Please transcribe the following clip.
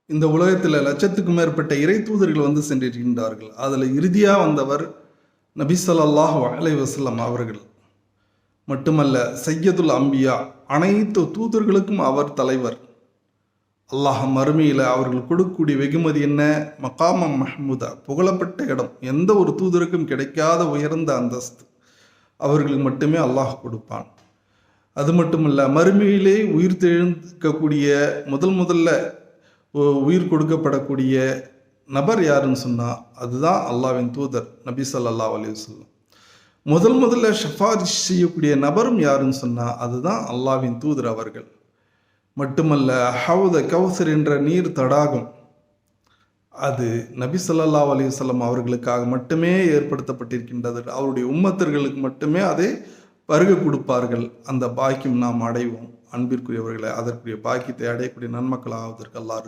இந்த உலகத்தில் லட்சத்துக்கும் மேற்பட்ட இறை தூதர்கள் வந்து சென்றிருக்கின்றார்கள். அதில் இறுதியாக வந்தவர் நபி ஸல்லல்லாஹு அலைஹி வஸல்லம் அவர்கள் மட்டுமல்ல, சையதுல் அம்பியா, அனைத்து தூதர்களுக்கும் அவர் தலைவர். அல்லாஹ் மறுமையில் அவர்கள் கொடுக்கக்கூடிய வெகுமதி என்ன? மகாமம் மஹ்மூதா, புகழப்பட்ட இடம். எந்த ஒரு தூதருக்கும் கிடைக்காத உயர்ந்த அந்தஸ்து அவர்களுக்கு மட்டுமே அல்லாஹ் கொடுப்பான். அது மட்டுமல்ல, மறுமையிலே உயிர் தெழுக்கக்கூடிய முதல்ல உயிர் கொடுக்கப்படக்கூடிய நபர் யாருன்னு சொன்னால் அதுதான் அல்லாஹ்வின் தூதர் நபி ஸல்லல்லாஹு அலைஹி வஸல்லம். முதல்ல ஷஃபாரிஷ் செய்யக்கூடிய நபரும் யாருன்னு சொன்னால் அதுதான் அல்லாஹ்வின் தூதர் அவர்கள். மட்டுமல்ல, ஹவுத கௌசர் என்ற நீர் தடாகம், அது நபி ஸல்லல்லாஹு அலைஹி வஸல்லம் அவர்களுக்காக மட்டுமே ஏற்படுத்தப்பட்டிருக்கின்றது. அவருடைய உம்மத்தர்களுக்கு மட்டுமே அதை பருக கொடுப்பார்கள். அந்த பாக்கியம் நாம் அடைவோம். அன்பிற்குரியவர்களை, அதற்குரிய பாக்கியத்தை அடையக்கூடிய நன்மக்கள் ஆவதற்கு அல்லாஹ்